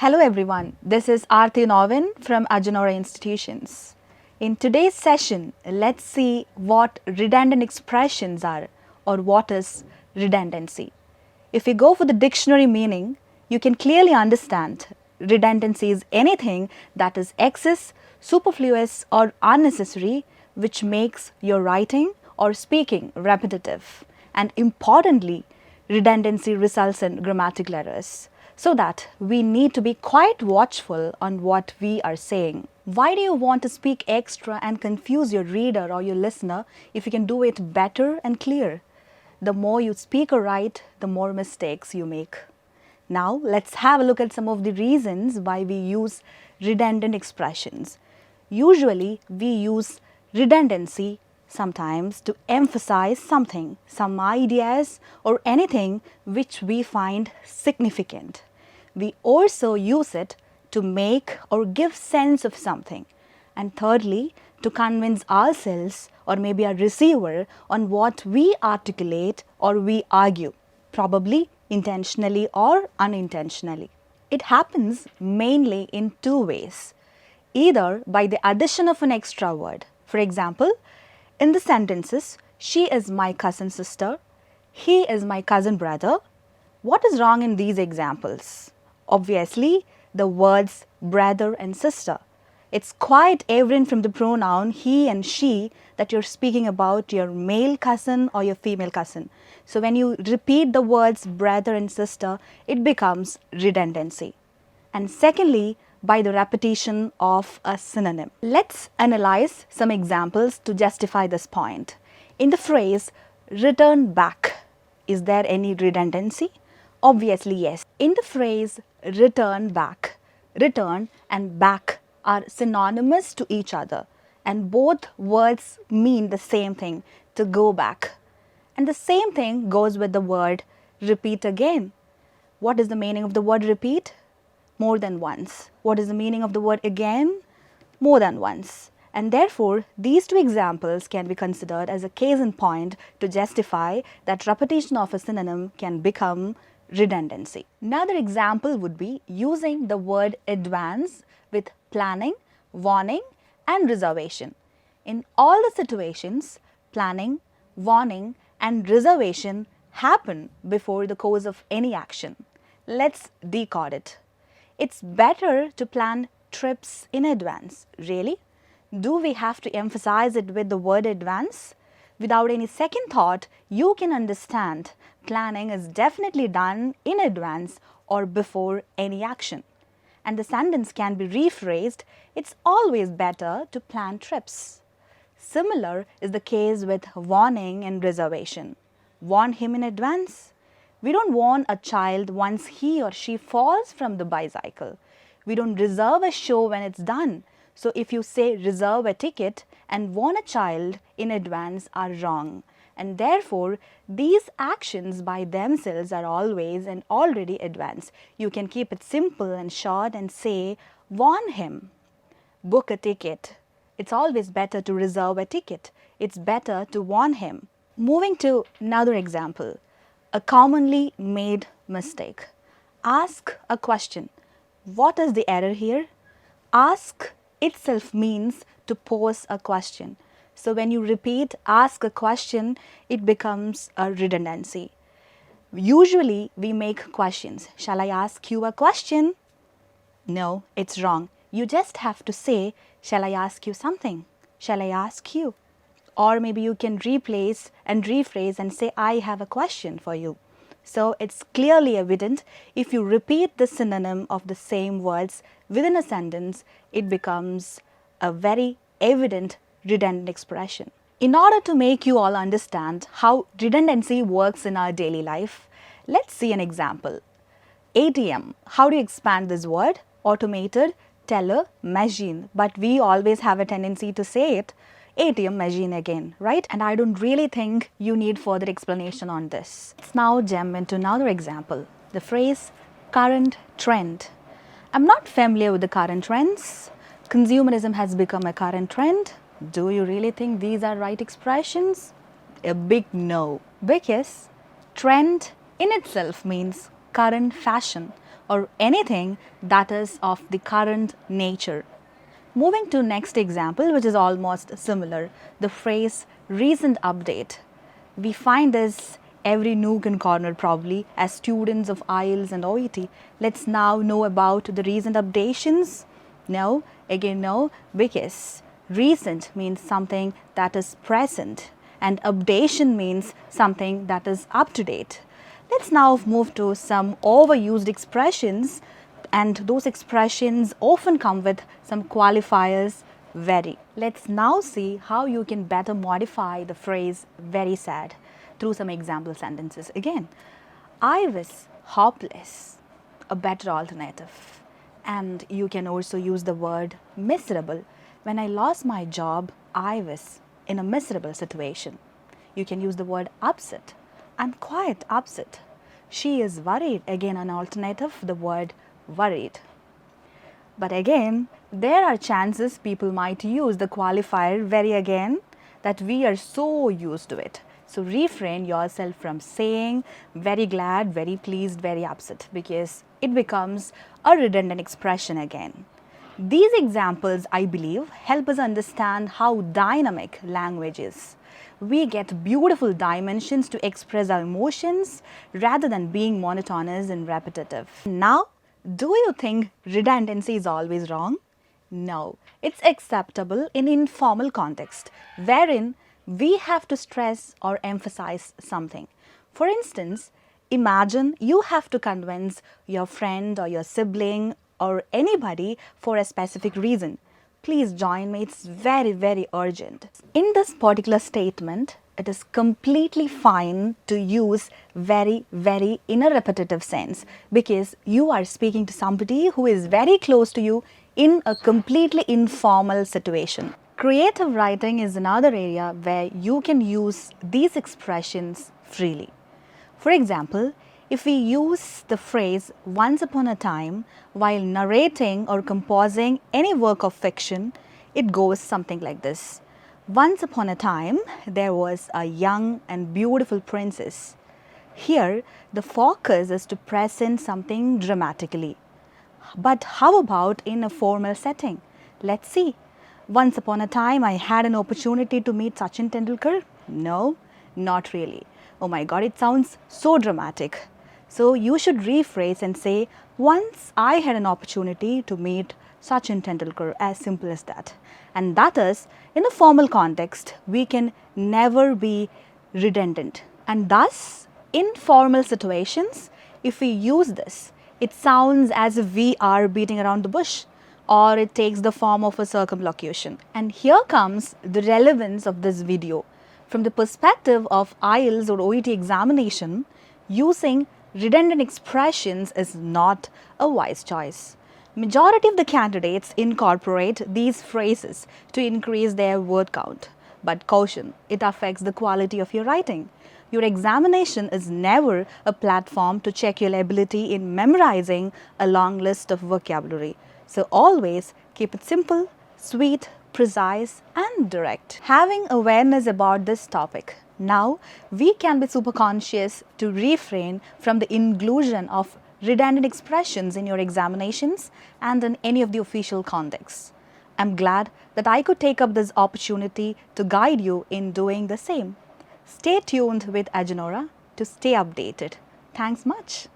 Hello everyone, this is Ajinorah from Ajinorah Institutions. In today's session, let's see what redundant expressions are or what is redundancy. If we go for the dictionary meaning, you can clearly understand redundancy is anything that is excess, superfluous or unnecessary which makes your writing or speaking repetitive. And importantly, redundancy results in grammatical errors. So that we need to be quite watchful on what we are saying. Why do you want to speak extra and confuse your reader or your listener if you can do it better and clear? The more you speak or write, the more mistakes you make. Now let's have a look at some of the reasons why we use redundant expressions. Usually we use redundancy sometimes to emphasize something, some ideas or anything which we find significant. We also use it to make or give sense of something. And thirdly, to convince ourselves or maybe a receiver on what we articulate or we argue, probably intentionally or unintentionally. It happens mainly in two ways. Either by the addition of an extra word. For example, in the sentences, she is my cousin sister, he is my cousin brother. What is wrong in these examples? Obviously, the words brother and sister. It's quite evident from the pronoun he and she that you're speaking about your male cousin or your female cousin. So when you repeat the words brother and sister, it becomes redundancy. And secondly, by the repetition of a synonym. Let's analyze some examples to justify this point. In the phrase return back, is there any redundancy? Obviously, yes. In the phrase return back, return and back are synonymous to each other and both words mean the same thing, to go back. And the same thing goes with the word repeat again. What is the meaning of the word repeat? More than once. What is the meaning of the word again? More than once. And therefore, these two examples can be considered as a case in point to justify that repetition of a synonym can become redundancy. Another example would be using the word advance with planning, warning and reservation. In all the situations, planning, warning and reservation happen before the course of any action. Let's decode it. It's better to plan trips in advance. Really? Do we have to emphasize it with the word advance? Without any second thought, you can understand planning is definitely done in advance or before any action. And the sentence can be rephrased, it's always better to plan trips. Similar is the case with warning and reservation. Warn him in advance. We don't warn a child once he or she falls from the bicycle. We don't reserve a show when it's done. So if you say reserve a ticket and warn a child in advance are wrong. And therefore, these actions by themselves are always and already advanced. You can keep it simple and short and say warn him, book a ticket. It's always better to reserve a ticket. It's better to warn him. Moving to another example. A commonly made mistake. Ask a question. What is the error here? Ask itself means to pose a question. So when you repeat ask a question, it becomes a redundancy. Usually we make questions. Shall I ask you a question? No, it's wrong. You just have to say, shall I ask you something? Shall I ask you? Or maybe you can replace and rephrase and say, I have a question for you. So it's clearly evident if you repeat the synonym of the same words within a sentence, it becomes a very evident redundant expression. In order to make you all understand how redundancy works in our daily life, let's see an example. ATM. How do you expand this word? Automated teller machine. But we always have a tendency to say it ATM machine again, right? And I don't really think you need further explanation on this. Let's now jump into another example. The phrase current trend. I'm not familiar with the current trends. Consumerism has become a current trend. Do you really think these are right expressions? A big no. Because trend in itself means current fashion or anything that is of the current nature. Moving to next example, which is almost similar, the phrase recent update. We find this every nook and corner probably as students of Ielts and OET. Let's now know about the recent updations. No, again no, because recent means something that is present and updation means something that is up to date. Let's now move to some overused expressions, and those expressions often come with some qualifiers very. Let's now see how you can better modify the phrase very sad through some example sentences. Again, I was hopeless, a better alternative. And you can also use the word miserable. When I lost my job, I was in a miserable situation. You can use the word upset. I'm quite upset. She is worried. Again, an alternative, the word worried. But again, there are chances people might use the qualifier very again that we are so used to it. So refrain yourself from saying very glad, very pleased, very upset, because it becomes a redundant expression again. These examples, I believe, help us understand how dynamic language is. We get beautiful dimensions to express our emotions rather than being monotonous and repetitive. Now, do you think redundancy is always wrong? No, it's acceptable in informal context, wherein we have to stress or emphasize something. For instance, imagine you have to convince your friend or your sibling or anybody for a specific reason. Please join me, it's very, very urgent. In this particular statement, it is completely fine to use very, very in a repetitive sense because you are speaking to somebody who is very close to you in a completely informal situation. Creative writing is another area where you can use these expressions freely. For example, if we use the phrase once upon a time while narrating or composing any work of fiction, it goes something like this. Once upon a time, there was a young and beautiful princess. Here, the focus is to present something dramatically. But how about in a formal setting? Let's see. Once upon a time, I had an opportunity to meet Sachin Tendulkar. No, not really. Oh my God, it sounds so dramatic. So you should rephrase and say, once I had an opportunity to meet Sachin Tendulkar, as simple as that. And that is, in a formal context, we can never be redundant. And thus, in formal situations, if we use this, it sounds as if we are beating around the bush, or it takes the form of a circumlocution. And here comes the relevance of this video. From the perspective of Ielts or OET examination, using redundant expressions is not a wise choice. Majority of the candidates incorporate these phrases to increase their word count. But caution, it affects the quality of your writing. Your examination is never a platform to check your ability in memorizing a long list of vocabulary. So always keep it simple, sweet, precise and direct. Having awareness about this topic, now we can be super conscious to refrain from the inclusion of redundant expressions in your examinations and in any of the official contexts. I'm glad that I could take up this opportunity to guide you in doing the same. Stay tuned with Ajinorah to stay updated. Thanks much.